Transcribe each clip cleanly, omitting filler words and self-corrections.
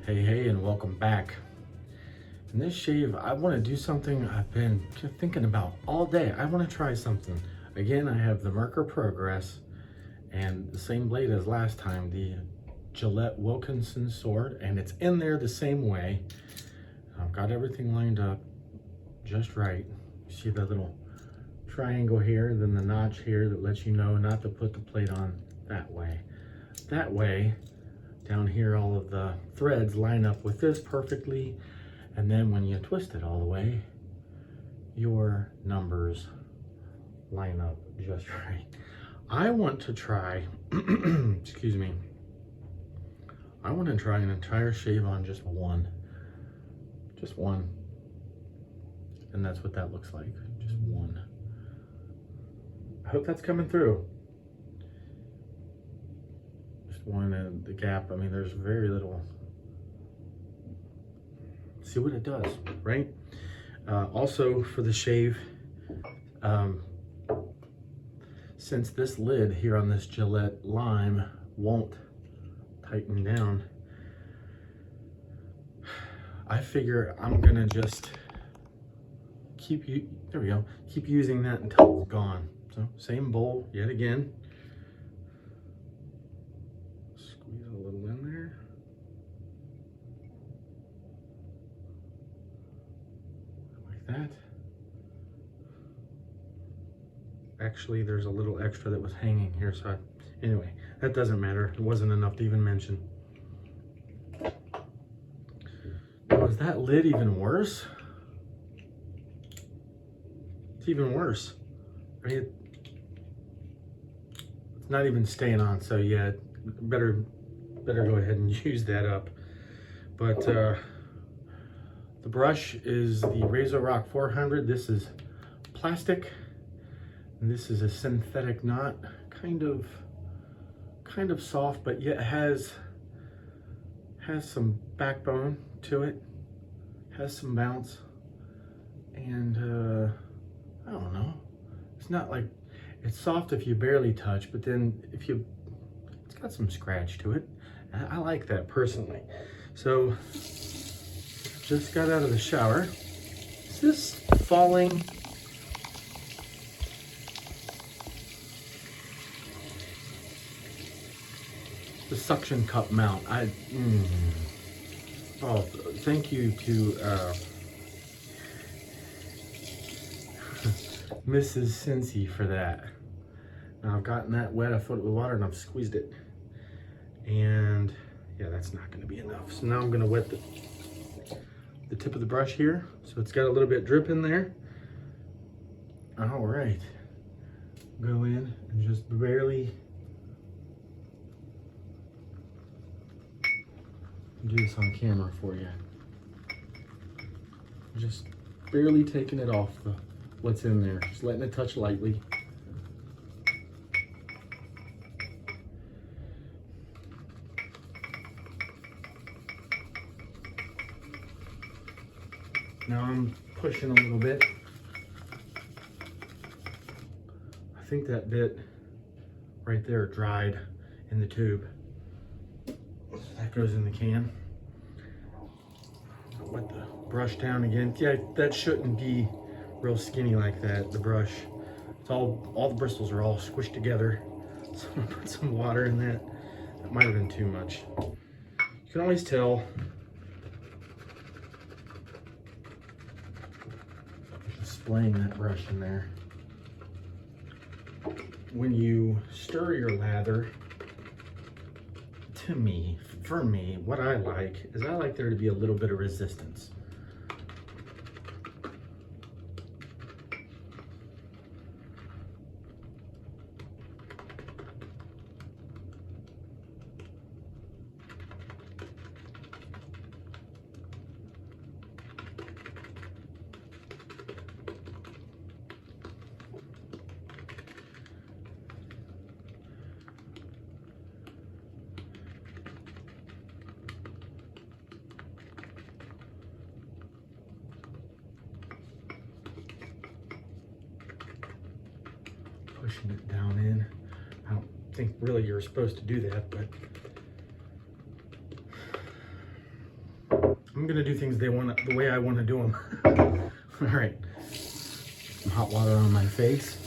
Hey, and welcome back. In this shave, I want to do something I've been thinking about all day. I want to try something. Again, I have the Merkur Progress and the same blade as last time, the Gillette Wilkinson sword, and it's in there the same way. I've got everything lined up just right. You see the little triangle here, then the notch here that lets you know not to put the plate on that way. That way, down here, all of the threads line up with this perfectly. And then when you twist it all the way, your numbers line up just right. I want to try, excuse me, I want to try an entire shave on just one. And that's what that looks like, just one. I hope that's coming through. Just one, and the gap, I mean, there's very little. See what it does, right? Also for the shave, since this lid here on this Gillette Lime won't tighten down, I figure I'm gonna just keep using that until it's gone. So same bowl yet again. Squeeze a little in there. That. Actually, there's a little extra that was hanging here, so anyway, that doesn't matter. It wasn't enough to even mention. Now, is that lid even worse? It's even worse, right? It's not even staying on, so yeah, better go ahead and use that up. But the brush is the Razorock 400. This is plastic, and this is a synthetic knot, kind of soft, but yet has some backbone to it, has some bounce, and I don't know. It's not like, it's soft if you barely touch, but then it's got some scratch to it. I like that personally. So, just got out of the shower. Is this falling? The suction cup mount. Oh, thank you to Mrs. Cincy for that. Now I've gotten that wet, I filled it with water and I've squeezed it. And yeah, that's not gonna be enough. So now I'm gonna wet the tip of the brush here, so it's got a little bit drip in there. All right, go in and just barely do this on camera for you. Just barely taking it off what's in there, just letting it touch lightly. Now I'm pushing a little bit. I think that bit right there dried in the tube. That goes in the can. I'll wet the brush down again. Yeah, that shouldn't be real skinny like that, the brush. It's all the bristles are all squished together. So I'm gonna put some water in that. That might have been too much. You can always tell. Splaying that brush in there. When you stir your lather, for me, what I like is I like there to be a little bit of resistance. Pushing it down in. I don't think really you're supposed to do that, but I'm gonna do things the way I want to do them. All right, some hot water on my face.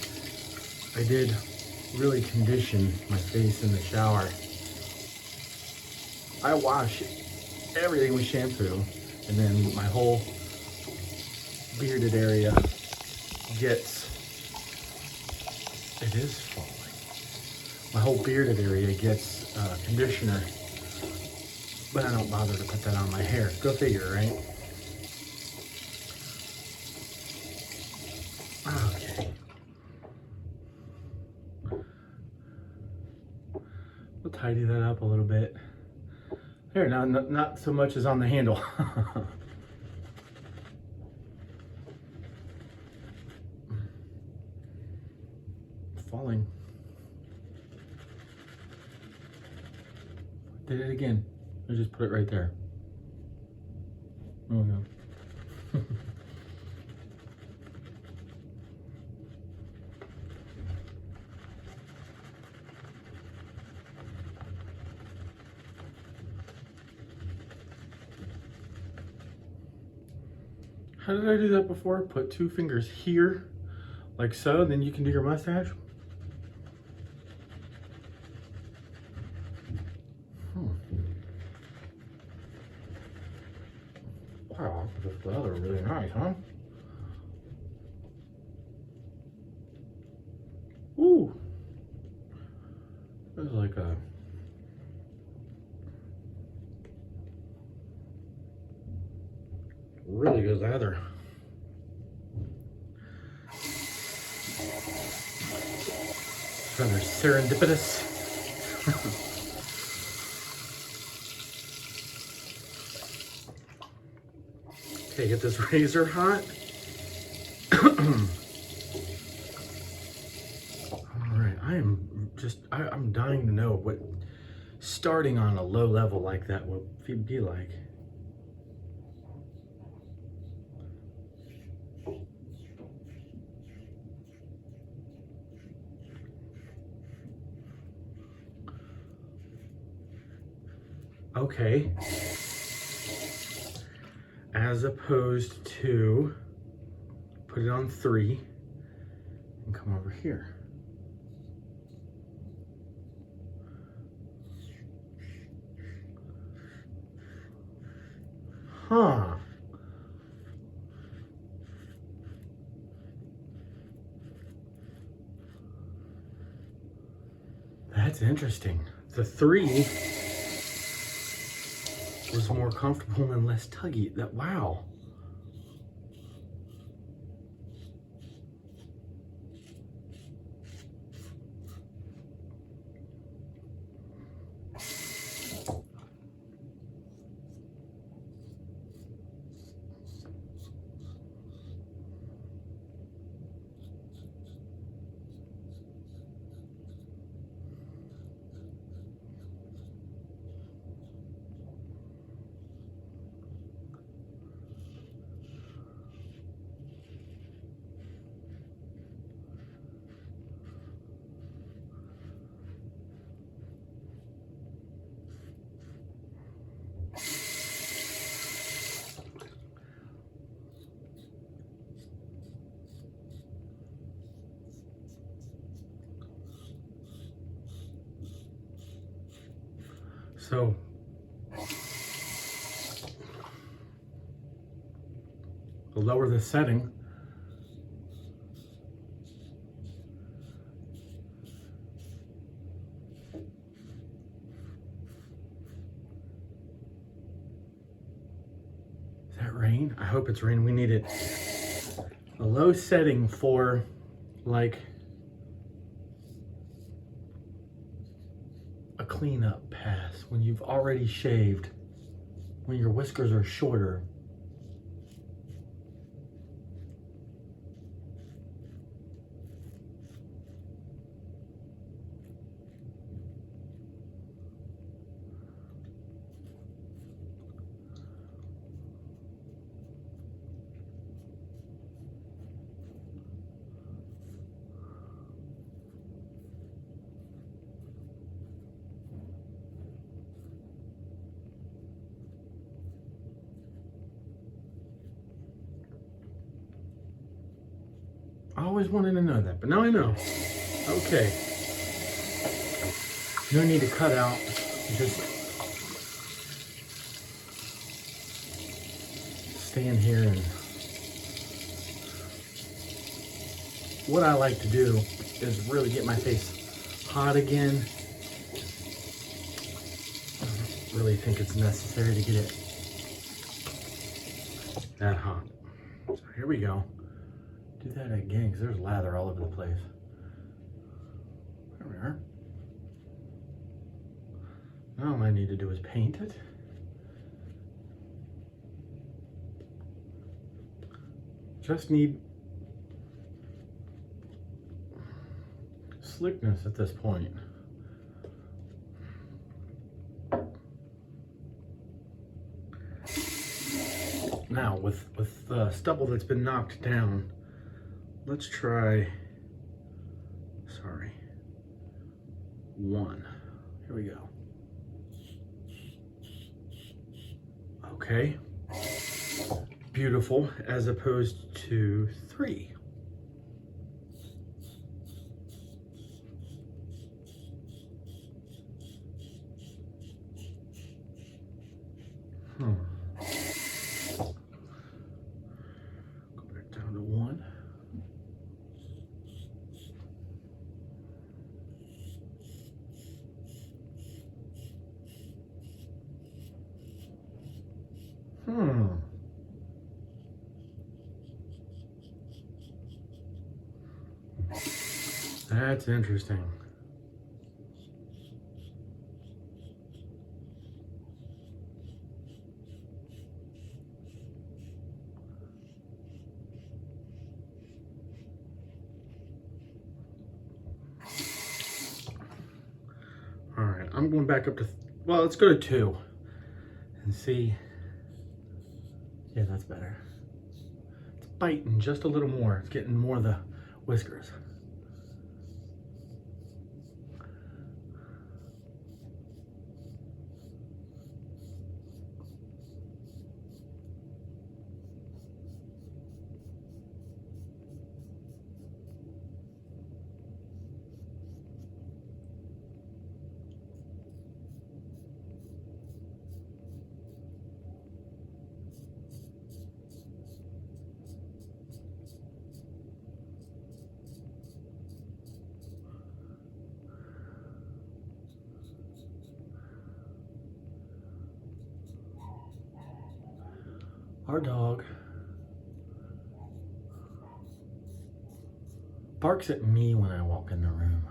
I did really condition my face in the shower. I wash everything with shampoo, and then my whole bearded area gets, it is falling. My whole bearded area gets conditioner, but I don't bother to put that on my hair. Go figure, right? Okay. We'll tidy that up a little bit. There, now not so much as on the handle. Falling. Did it again. I just put it right there. Oh no. How did I do that before? Put 2 fingers here, like so, then you can do your mustache. Wow, that's rather really nice, huh? Ooh, this is like a really good lather. Rather serendipitous. Okay, get this razor hot. All right, I'm dying to know what starting on a low level like that would be like. Okay. As opposed to put it on 3 and come over here. Huh. That's interesting. The 3 was more comfortable and less tuggy. Wow. So the lower the setting, is that rain? I hope it's rain. We need it. A low setting for like a cleanup pass when you've already shaved, when your whiskers are shorter. always wanted to know that, but now I know. Okay. No need to cut out. Just stand here, and what I like to do is really get my face hot again. I don't really think it's necessary to get it that hot. So here we go. Do that again because there's lather all over the place. There we are. Now all I need to do is paint it. Just need slickness at this point. Now with the stubble that's been knocked down, let's try, one. Here we go. Okay. Beautiful, as opposed to 3. Go back down to 1. That's interesting. All right, I'm going back up to, well, let's go to 2 and see. Yeah, that's better. It's biting just a little more. It's getting more of the whiskers. Our dog barks at me when I walk in the room.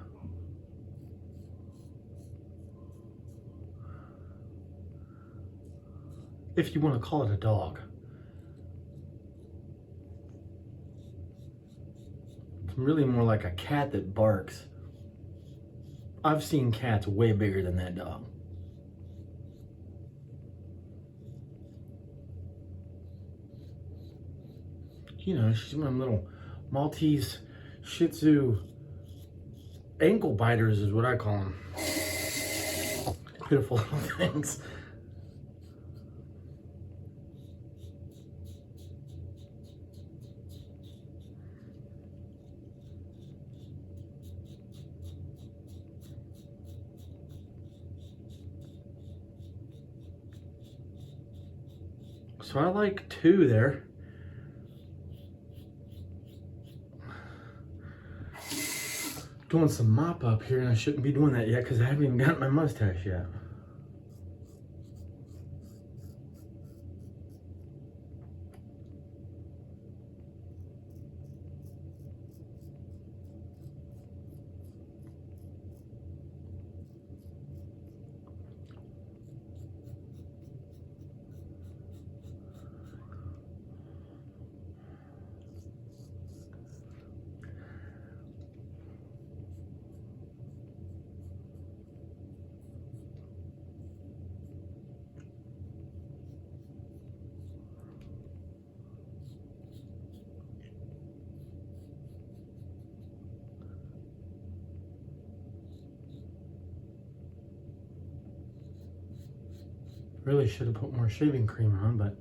If you want to call it a dog. It's really more like a cat that barks. I've seen cats way bigger than that dog. You know, she's one of them little Maltese Shih Tzu ankle biters is what I call them. Pitiful little things. So I like 2 there. Doing some mop up here, and I shouldn't be doing that yet because I haven't even got my mustache yet. Really should have put more shaving cream on, but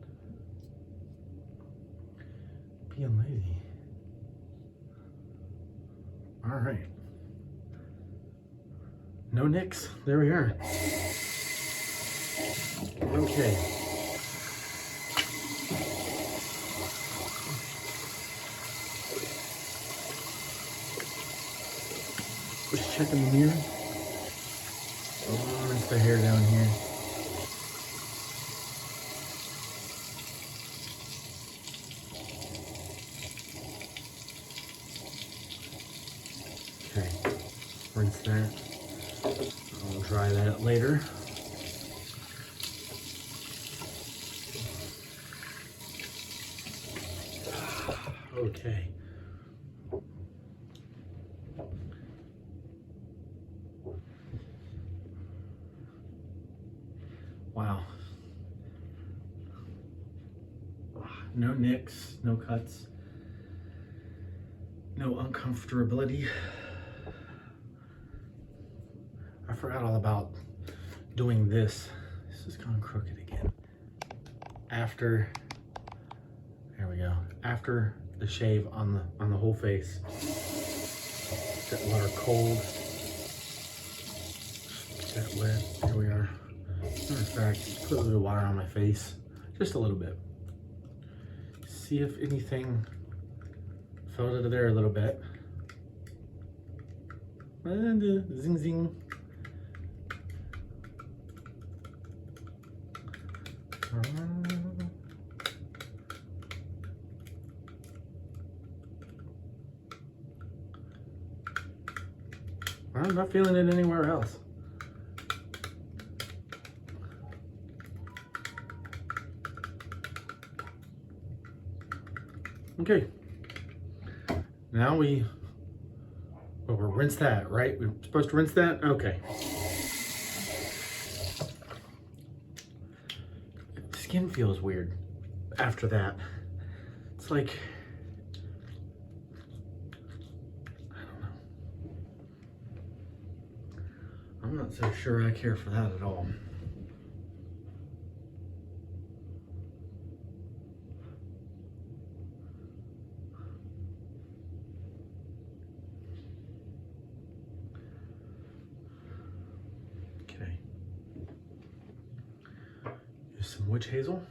being lazy. No nicks. There we are. Okay. Just checking the mirror. Oh, there's the hair down here. Okay, rinse that. I'll dry that later. Okay. Wow. No nicks, no cuts, no uncomfortability. I forgot all about doing this. This is going crooked again. After, there we go. After the shave on the whole face. Get water cold. Get that wet. Here we are. Matter of fact, put a little water on my face, just a little bit. See if anything fell out of there a little bit. And zing zing. I'm not feeling it anywhere else. Okay, now we'll rinse that, right? We're supposed to rinse that? Okay. The skin feels weird after that. It's like, I don't know. I'm not so sure I care for that at all. Some witch hazel.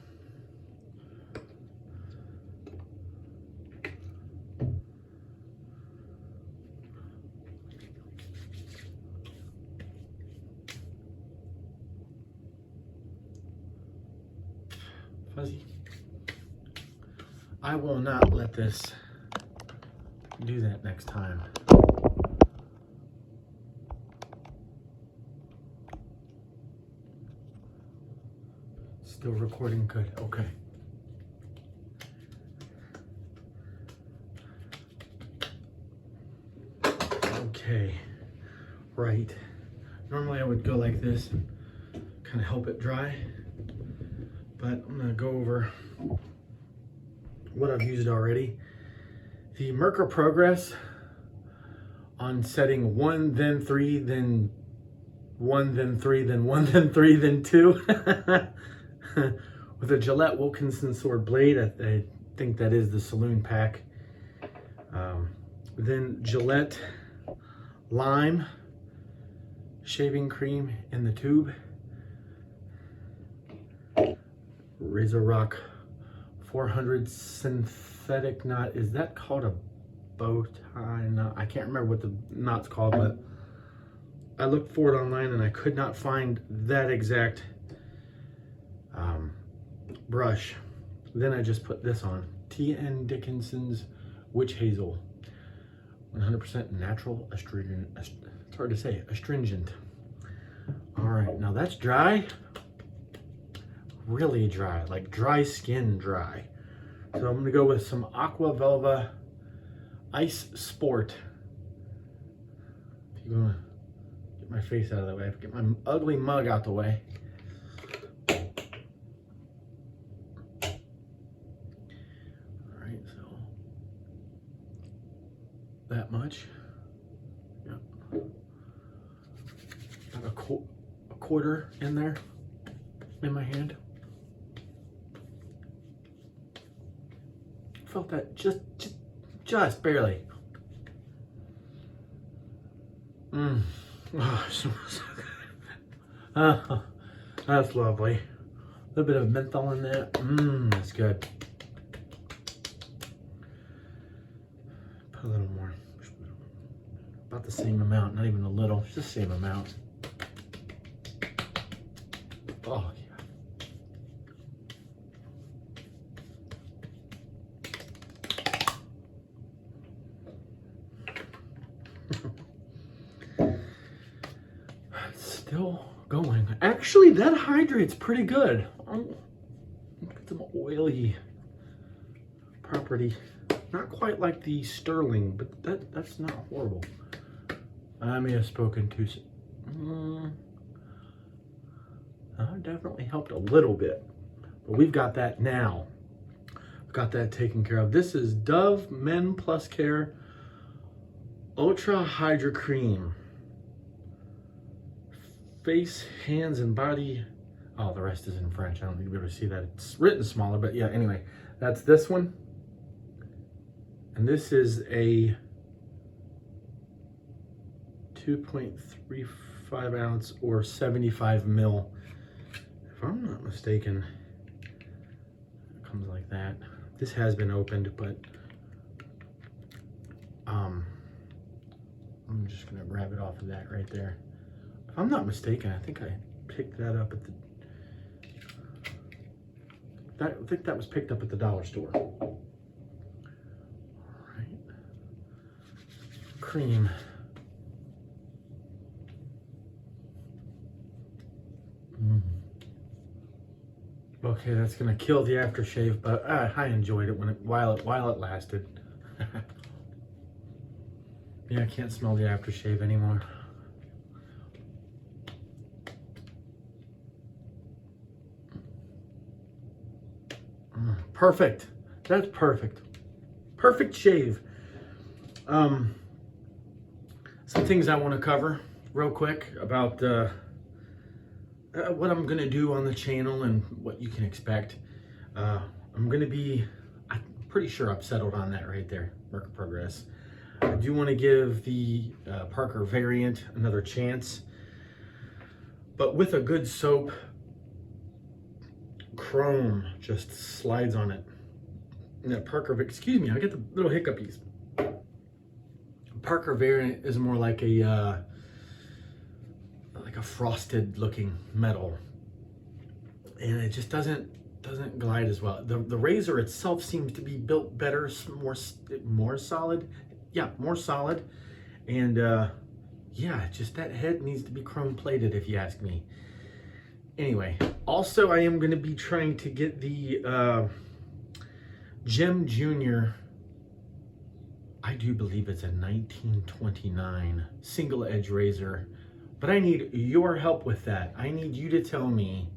Fuzzy. I will not let this do that next time. Still recording good, okay. Okay, right. Normally I would go like this and kind of help it dry, but I'm gonna go over what I've used already. The Merkur Progress on setting 1, then 3, then 1, then 3, then 1, then 3, then 2. With a Gillette Wilkinson sword blade. I think that is the saloon pack. Then Gillette Lime shaving cream in the tube. Razorock 400 synthetic knot. Is that called a bow tie knot? I can't remember what the knot's called, but I looked for it online and I could not find that exact brush. Then I just put this on. Dickinson's Witch Hazel. 100% natural astringent. It's hard to say, astringent. All right, now that's dry. Really dry, like dry skin dry. So I'm gonna go with some Aqua Velva Ice Sport. If you wanna get my face out of the way, get my ugly mug out the way. That much. Yep. Got a quarter in there in my hand. Felt that just barely. Oh, it smells so good. Oh, that's lovely. A little bit of menthol in there. That's good. Put a little more. About the same amount, not even a little, just the same amount. Oh, yeah. It's still going. Actually, that hydrates pretty good. Get some oily property. Not quite like the Sterling, but that's not horrible. I may have spoken too soon. That definitely helped a little bit, but we've got that now. We've got that taken care of. This is Dove Men Plus Care Ultra-Hydra Cream. Face, hands, and body. Oh, the rest is in French. I don't think you'll be able to see that. It's written smaller, but yeah, anyway, that's this one. And this is a 2.35 ounce or 75 mil. If I'm not mistaken, it comes like that. This has been opened, but I'm just gonna grab it off of that right there. If I'm not mistaken, I think I picked that up at the, I think that was picked up at the dollar store. All right. Cream. Okay, that's gonna kill the aftershave, but I enjoyed it while it lasted. Yeah, I can't smell the aftershave anymore. Perfect. That's perfect. Perfect shave. Some things I want to cover real quick about what I'm going to do on the channel and what you can expect. I'm pretty sure I've settled on that right there, Merkur Progress. I do want to give the Parker variant another chance, but with a good soap, chrome just slides on it. And that Parker, excuse me, I get the little hiccupies. Parker variant is more like a frosted looking metal, and it just doesn't glide as well. The razor itself seems to be built better, more solid. Yeah, more solid. And yeah, just that head needs to be chrome plated if you ask me. Anyway, also I am going to be trying to get the Gem Junior, I do believe it's a 1929 single edge razor, but I need your help with that. I need you to tell me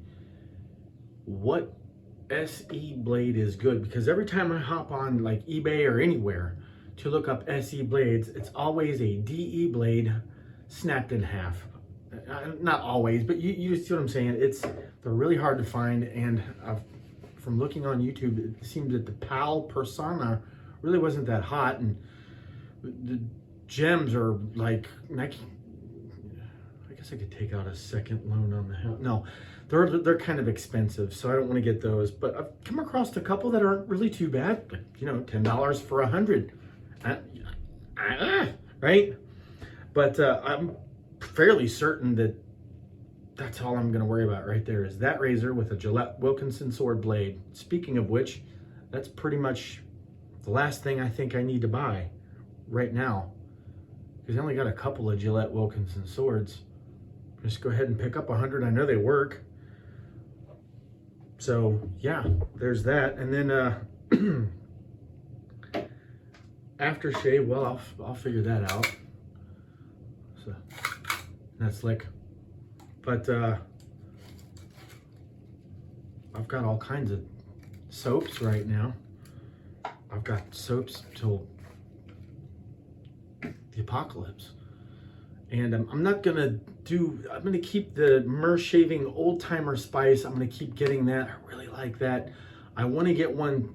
what SE blade is good, because every time I hop on like eBay or anywhere to look up SE blades, it's always a DE blade snapped in half. Not always, but you see what I'm saying. They're really hard to find, and from looking on YouTube, it seems that the PAL Persona really wasn't that hot, and the gems are like, I guess I could take out a second loan on the house. No, they're kind of expensive, so I don't want to get those. But I've come across a couple that aren't really too bad. Like, you know, $10 for 100, right? But I'm fairly certain that that's all I'm going to worry about right there is that razor with a Gillette Wilkinson sword blade. Speaking of which, that's pretty much the last thing I think I need to buy right now, because I only got a couple of Gillette Wilkinson swords. Just go ahead and pick up 100. I know they work. So yeah, there's that. And then aftershave, well, I'll figure that out. So that's slick. But I've got all kinds of soaps right now. I've got soaps till the apocalypse. And I'm gonna keep the Mer Shaving Old Timer Spice. I'm gonna keep getting that. I really like that. I want to get one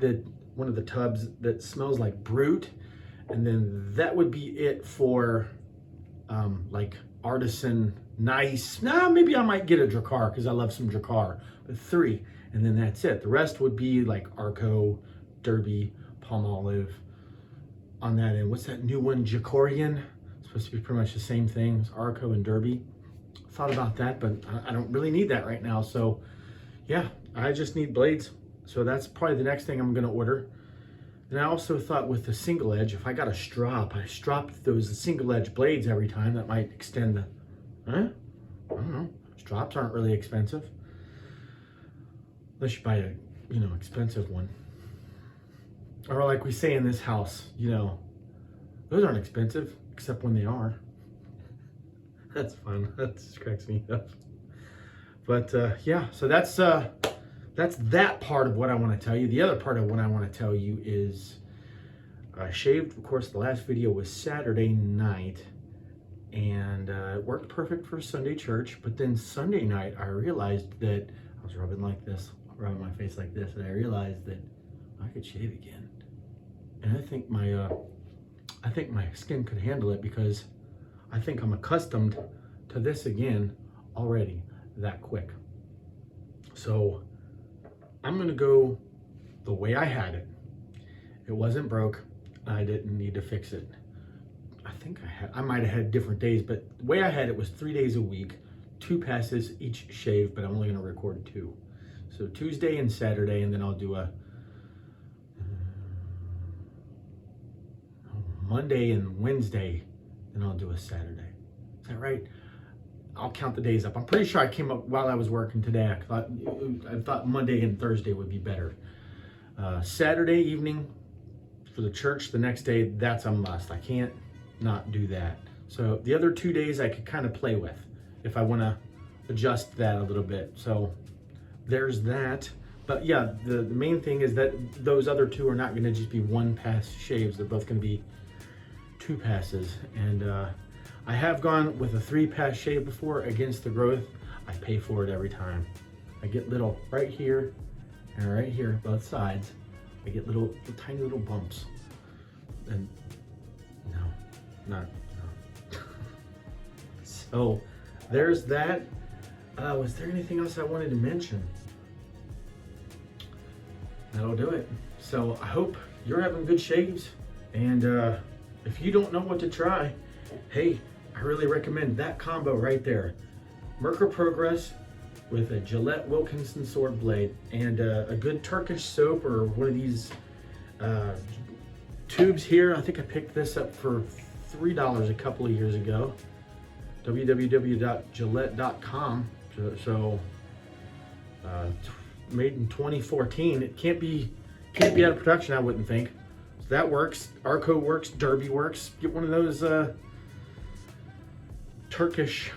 of the tubs that smells like Brute, and then that would be it for like artisan, nice. Nah, maybe I might get a Dracar because I love some Dracar, but 3. And then that's it. The rest would be like Arco, Derby, Palmolive. On that end, what's that new one? Jacorian. Supposed to be pretty much the same thing as Arco and Derby. Thought about that, but I don't really need that right now. So yeah, I just need blades. So that's probably the next thing I'm gonna order. And I also thought with the single edge, if I got a strop, I stropped those single edge blades every time. That might extend the, I don't know. Strops aren't really expensive. Unless you buy a, expensive one. Or like we say in this house, those aren't expensive, except when they are. That's fun. That just cracks me up. But yeah, so that's that part of what I want to tell you. The other part of what I want to tell you is I shaved, of course, the last video was Saturday night, and it worked perfect for Sunday church. But then Sunday night, I realized that I was rubbing my face like this, and I realized that I could shave again. And I think my skin could handle it because I think I'm accustomed to this again already that quick. So I'm gonna go the way I had it. It wasn't broke. I didn't need to fix it. I might have had different days, but the way I had it was 3 days a week, 2 passes each shave, but I'm only gonna record 2. So Tuesday and Saturday, and then I'll do a Monday and Wednesday, and I'll do a Saturday. Is that right? I'll count the days up. I'm pretty sure I came up while I was working today. I thought Monday and Thursday would be better. Saturday evening for the church the next day, that's a must. I can't not do that. So the other 2 days I could kind of play with if I want to adjust that a little bit. So there's that. But yeah, the main thing is that those other 2 are not going to just be 1 pass shaves. They're both going to be 2 passes. And I have gone with a 3-pass shave before against the growth. I pay for it every time. I get little right here and right here, both sides. I get little tiny little bumps. And no. So there's that. Was there anything else I wanted to mention? That'll do it. So I hope you're having good shaves. And if you don't know what to try, hey, I really recommend that combo right there. Merkur Progress with a Gillette Wilkinson sword blade and a good Turkish soap or one of these tubes here. I think I picked this up for $3 a couple of years ago. www.gillette.com. So made in 2014. It can't be out of production, I wouldn't think. So that works. Arco works. Derby works. Get one of those Turkish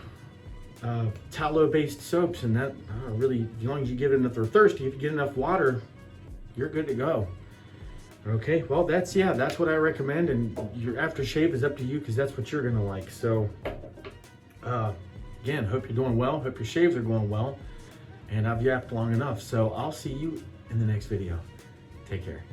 tallow-based soaps, and that really, as long as you get enough, they're thirsty. If you get enough water, you're good to go. Okay, well that's what I recommend, and your aftershave is up to you because that's what you're gonna like. So again, hope you're doing well. Hope your shaves are going well, and I've yapped long enough. So I'll see you in the next video. Take care.